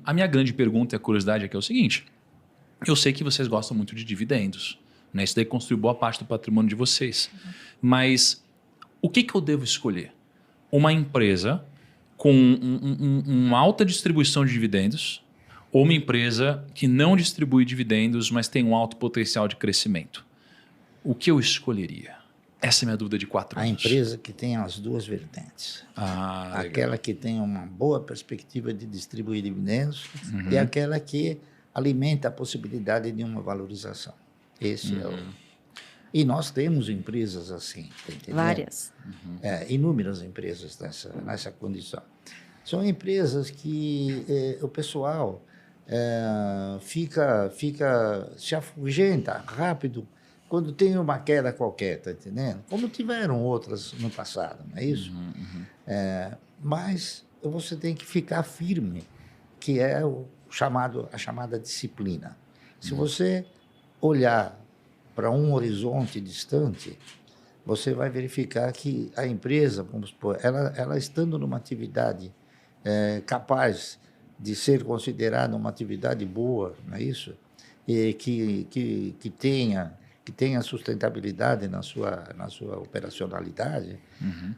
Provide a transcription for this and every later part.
A minha grande pergunta e a curiosidade aqui é o seguinte: eu sei que vocês gostam muito de dividendos, né? Isso daí construiu boa parte do patrimônio de vocês. Mas o que eu devo escolher? Uma empresa com uma alta distribuição de dividendos ou uma empresa que não distribui dividendos, mas tem um alto potencial de crescimento? O que eu escolheria? Essa é a minha dúvida de 4 A anos. empresa que tem as duas vertentes. Aquela que tem uma boa perspectiva de distribuir dividendos e aquela que alimenta a possibilidade de uma valorização. Esse é o... E nós temos empresas assim, tá entendendo? Várias. Inúmeras empresas nessa condição. São empresas que o pessoal se afugenta rápido quando tem uma queda qualquer, tá entendendo? Como tiveram outras no passado, não é isso? Mas você tem que ficar firme, que é a chamada disciplina. Se você olhar para um horizonte distante, você vai verificar que a empresa, vamos supor, ela estando numa atividade capaz de ser considerada uma atividade boa, não é isso? E que tenha sustentabilidade na sua operacionalidade,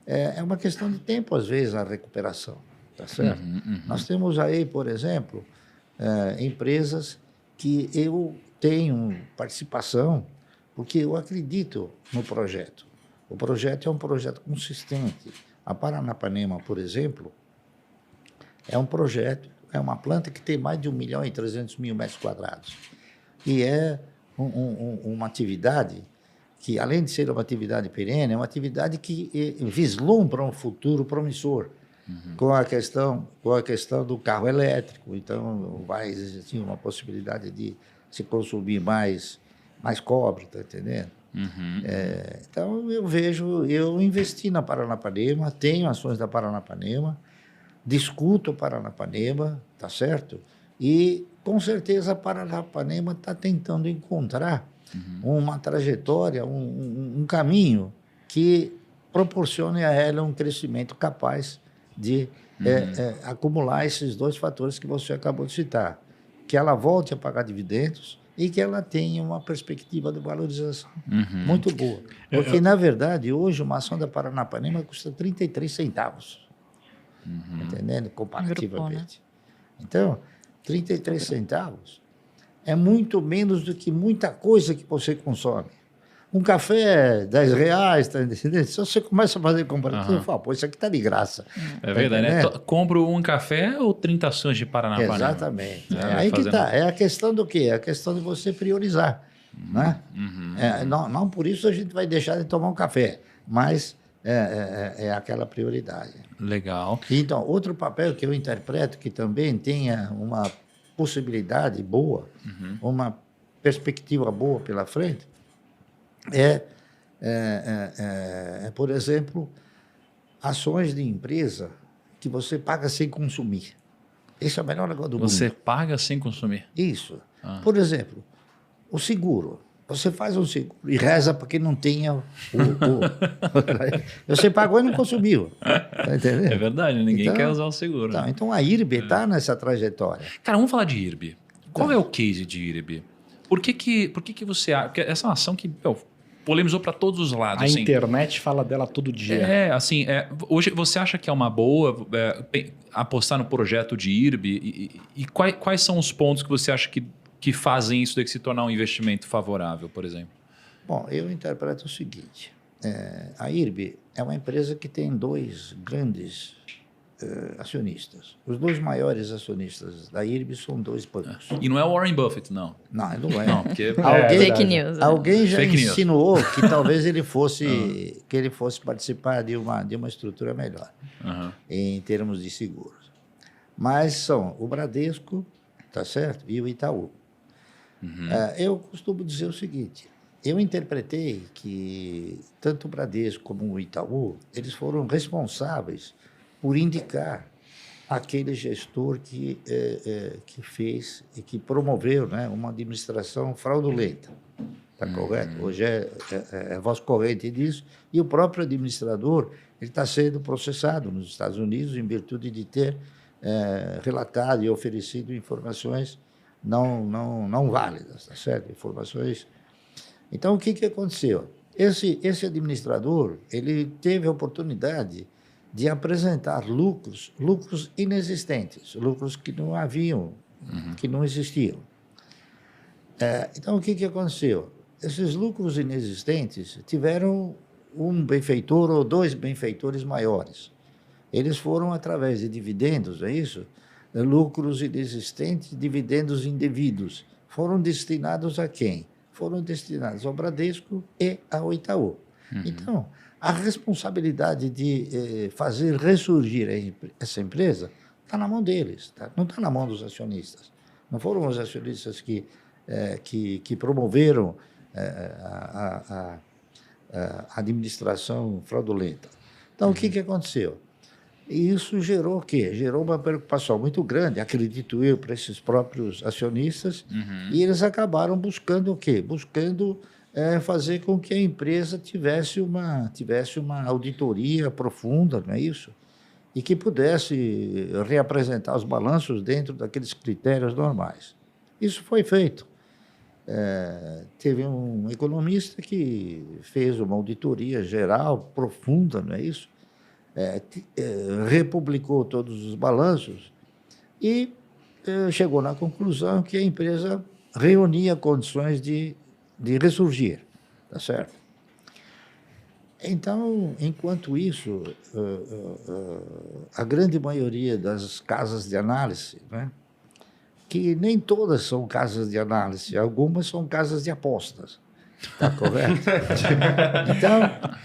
é uma questão de tempo, às vezes, a recuperação, tá certo? Nós temos aí, por exemplo, empresas que eu tenho participação porque eu acredito no projeto. O projeto é um projeto consistente. A Paranapanema, por exemplo, é um projeto, é uma planta que tem mais de 1.300.000 metros quadrados. E é uma atividade que, além de ser uma atividade perene, é uma atividade que vislumbra um futuro promissor, com a questão do carro elétrico. Então, vai existir uma possibilidade de se consumir mais cobre, está entendendo? Então, eu investi na Paranapanema, tenho ações da Paranapanema, discuto a Paranapanema, tá certo? E, com certeza, a Paranapanema está tentando encontrar uma trajetória, um caminho que proporcione a ela um crescimento capaz de acumular esses dois fatores que você acabou de citar. Que ela volte a pagar dividendos e que ela tenha uma perspectiva de valorização muito boa. Porque, na verdade, hoje uma ação da Paranapanema custa 33 centavos. Entendendo? Comparativamente. Então, 33 centavos é muito menos do que muita coisa que você consome. Um café, 10 reais, tá entendendo? Se você começa a fazer comparativo, você fala, pô, isso aqui tá de graça. É verdade, né? Compro um café ou 30 ações de Paranapanema? Exatamente. Aí que tá. É a questão do quê? É a questão de você priorizar. Né? Não por isso a gente vai deixar de tomar um café, mas é aquela prioridade. Legal. Então, outro papel que eu interpreto que também tenha uma possibilidade boa, uma perspectiva boa pela frente, por exemplo, ações de empresa que você paga sem consumir. Esse é o melhor negócio do mundo. Você paga sem consumir? Isso. Por exemplo, o seguro. Você faz um seguro e reza para que não tenha Você pagou e não consumiu. Tá entendendo? É verdade, ninguém quer usar o seguro. Então a IRB está nessa trajetória. Cara, vamos falar de IRB. Qual é o case de IRB? Por que você acha... Porque essa é uma ação que polemizou para todos os lados. A internet fala dela todo dia. Hoje você acha que é uma boa apostar no projeto de IRB? E quais são os pontos que você acha que fazem isso de se tornar um investimento favorável, por exemplo? Bom, eu interpreto o seguinte. A IRB é uma empresa que tem dois grandes acionistas. Os dois maiores acionistas da IRB são dois bancos. E não é o Warren Buffett, não? Não, não é. Não, porque... Fake news. Alguém já insinuou que talvez ele fosse participar de uma estrutura melhor em termos de seguros. Mas são o Bradesco, tá certo? E o Itaú. Eu costumo dizer o seguinte, eu interpretei que tanto o Bradesco como o Itaú, eles foram responsáveis por indicar aquele gestor que fez e que promoveu, né, uma administração fraudulenta. Está correto? Hoje é voz corrente disso. E o próprio administrador está sendo processado nos Estados Unidos em virtude de ter relatado e oferecido informações não válidas, tá certo? Informações. Então, o que aconteceu? Esse administrador, ele teve a oportunidade de apresentar lucros inexistentes, lucros que não haviam, que não existiam. Então, o que aconteceu? Esses lucros inexistentes tiveram um benfeitor ou dois benfeitores maiores. Eles foram através de dividendos, é isso? Lucros inexistentes, dividendos indevidos. Foram destinados a quem? Foram destinados ao Bradesco e ao Itaú. Então, a responsabilidade de fazer ressurgir essa empresa está na mão deles, tá? Não está na mão dos acionistas. Não foram os acionistas que promoveram a administração fraudulenta. Então, o que aconteceu? E isso gerou o quê? Gerou uma preocupação muito grande, acredito eu, para esses próprios acionistas, e eles acabaram buscando o quê? Buscando fazer com que a empresa tivesse uma auditoria profunda, não é isso? E que pudesse reapresentar os balanços dentro daqueles critérios normais. Isso foi feito. Teve um economista que fez uma auditoria geral, profunda, não é isso? Republicou todos os balanços e chegou na conclusão que a empresa reunia condições de ressurgir, tá certo? Então, enquanto isso, a grande maioria das casas de análise, né, que nem todas são casas de análise, algumas são casas de apostas. Está correto? Então,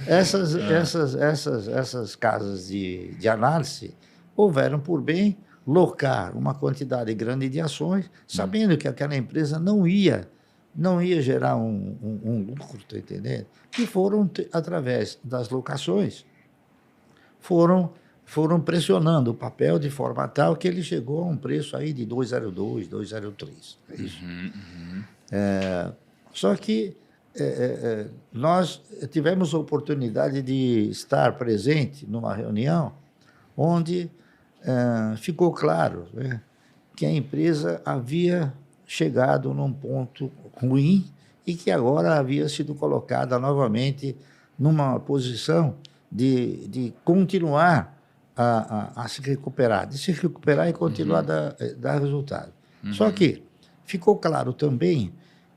essas casas de análise houveram por bem locar uma quantidade grande de ações, sabendo que aquela empresa não ia gerar um lucro, está entendendo? Que foram, através das locações, foram pressionando o papel de forma tal que ele chegou a um preço aí de 2,02, 2,03. É isso. Só que nós tivemos a oportunidade de estar presente numa reunião onde ficou claro, né, que a empresa havia chegado num ponto ruim e que agora havia sido colocada novamente numa posição de continuar a se recuperar, e continuar a dar resultado. Só que ficou claro também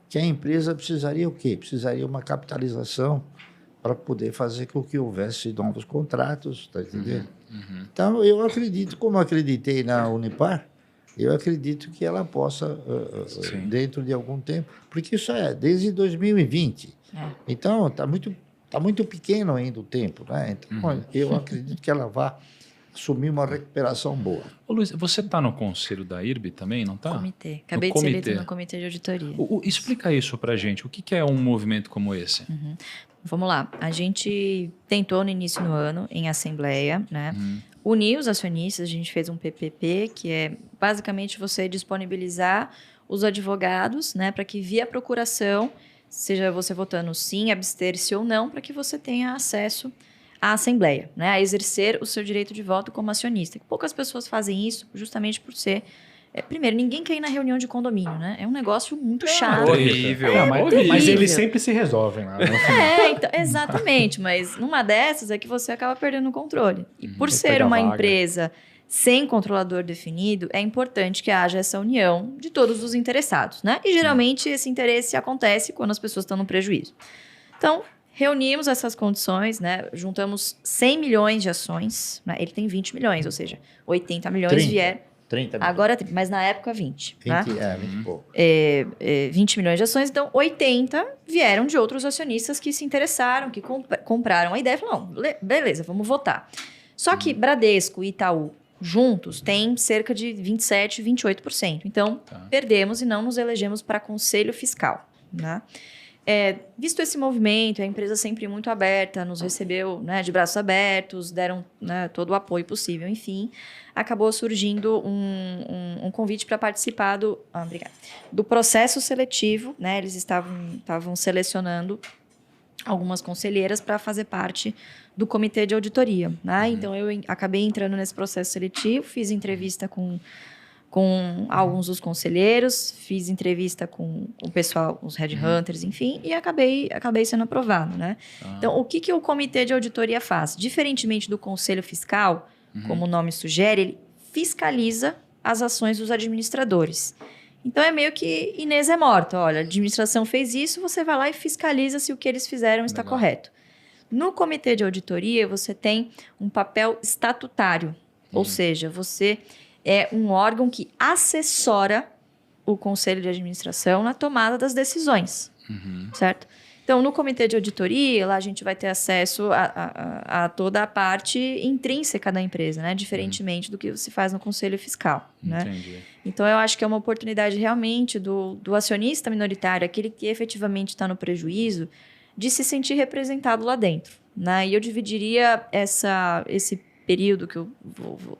que a empresa precisaria o quê? Precisaria uma capitalização para poder fazer com que houvesse novos contratos, está entendendo? Então, eu acredito, como acreditei na Unipar, eu acredito que ela possa, dentro de algum tempo, porque isso desde 2020. Então, está muito pequeno ainda o tempo, né? Então, eu acredito que ela vai assumir uma recuperação boa. Ô, Luiz, você está no conselho da IRB também, não está? Comitê. Acabei de ser eleito no comitê de auditoria. Explica isso para a gente. O que é um movimento como esse? Vamos lá. A gente tentou no início do ano, em assembleia, né? Unir os acionistas, a gente fez um PPP, que é basicamente você disponibilizar os advogados, né, para que via procuração, seja você votando sim, abster-se ou não, para que você tenha acesso à assembleia, né, a exercer o seu direito de voto como acionista. Poucas pessoas fazem isso justamente por ser... primeiro, ninguém quer ir na reunião de condomínio, né? É um negócio muito chato. Horrível. Mas eles sempre se resolvem lá. Então, exatamente. Mas numa dessas é que você acaba perdendo o controle. E por ser uma empresa sem controlador definido, é importante que haja essa união de todos os interessados, né? E geralmente esse interesse acontece quando as pessoas estão no prejuízo. Então, reunimos essas condições, né? Juntamos 100 milhões de ações, né? Ele tem 20 milhões, ou seja, 80 milhões vieram. 30 milhões. Agora, mas na época 20. 20 né? 20 e pouco. 20 milhões de ações, então 80 vieram de outros acionistas que se interessaram, que compraram a ideia e falaram, não, beleza, vamos votar. Só que Bradesco e Itaú juntos têm cerca de 27%, 28%. Então, perdemos e não nos elegemos para conselho fiscal. Né? Visto esse movimento, a empresa sempre muito aberta, nos recebeu, né, de braços abertos, deram, né, todo o apoio possível, enfim, acabou surgindo um convite para participar do processo seletivo, né, eles estavam selecionando algumas conselheiras para fazer parte do comitê de auditoria, né? Então, eu acabei entrando nesse processo seletivo, fiz entrevista com alguns dos conselheiros, fiz entrevista com o pessoal, os headhunters, enfim, e acabei sendo aprovado, né? Então, o que o comitê de auditoria faz? Diferentemente do conselho fiscal, como o nome sugere, ele fiscaliza as ações dos administradores. Então, é meio que Inês é morta. Olha, a administração fez isso, você vai lá e fiscaliza se o que eles fizeram está correto. No comitê de auditoria, você tem um papel estatutário, ou seja, você é um órgão que assessora o conselho de administração na tomada das decisões, certo? Então, no comitê de auditoria, lá a gente vai ter acesso a toda a parte intrínseca da empresa, né? Diferentemente do que se faz no conselho fiscal, né? Entendi. Então, eu acho que é uma oportunidade realmente do acionista minoritário, aquele que efetivamente está no prejuízo, de se sentir representado lá dentro, né? E eu dividiria esse período que eu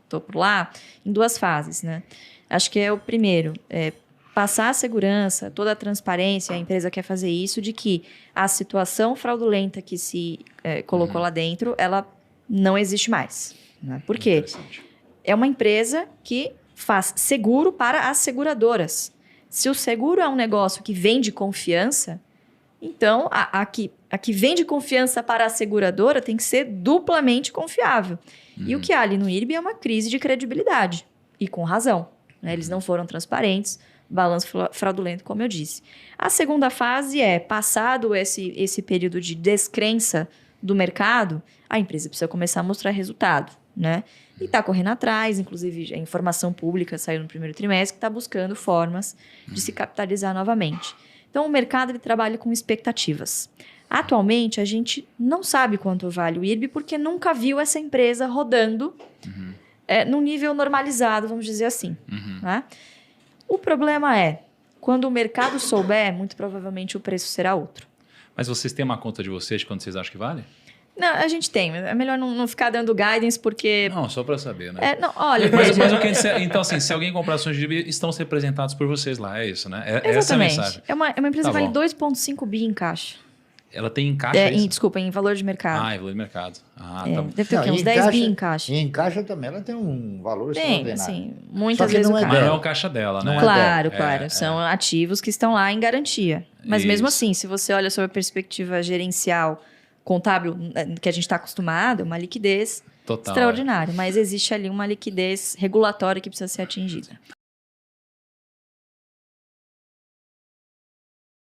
estou por lá em 2 fases, né? Acho que é o primeiro, passar a segurança, toda a transparência, a empresa quer fazer isso, de que a situação fraudulenta que se colocou lá dentro, ela não existe mais, né? Por quê? É uma empresa que faz seguro para as seguradoras. Se o seguro é um negócio que vende confiança, então a que vende confiança para a seguradora tem que ser duplamente confiável. E o que há ali no IRB é uma crise de credibilidade, e com razão, né? Eles não foram transparentes, balanço fraudulento, como eu disse. A segunda fase é, passado esse período de descrença do mercado, a empresa precisa começar a mostrar resultado, né? E está correndo atrás, inclusive a informação pública saiu no primeiro trimestre, que está buscando formas de se capitalizar novamente. Então, o mercado ele trabalha com expectativas. Atualmente, a gente não sabe quanto vale o IRB, porque nunca viu essa empresa rodando num nível normalizado, vamos dizer assim, né? O problema é, quando o mercado souber, muito provavelmente o preço será outro. Mas vocês têm uma conta de vocês de quanto vocês acham que vale? Não, a gente tem. É melhor não ficar dando guidance, porque... Não, só para saber, né? Não, olha... Mas o que então, assim, se alguém comprar ações de IRB, estão representados por vocês lá, é isso, né? Essa é a Exatamente. mensagem. É uma empresa Tá que vale bom. 2,5 bi em caixa. Ela tem em caixa isso? Desculpa, em valor de mercado. Em valor de mercado. Tá bom. Deve ter o quê? Não, Uns em 10 caixa- bi em caixa. E em caixa também ela tem um valor Tem, extraordinário. assim, Só muitas que vezes não o é caixa. Mas não é dela. o caixa dela, né? Não é Claro, dela. claro. São ativos que estão lá em garantia. Mas mesmo Isso. assim, se você olha sob a perspectiva gerencial, contábil, que a gente está acostumado, é uma liquidez Total. extraordinária. Mas existe ali uma liquidez regulatória que precisa ser atingida.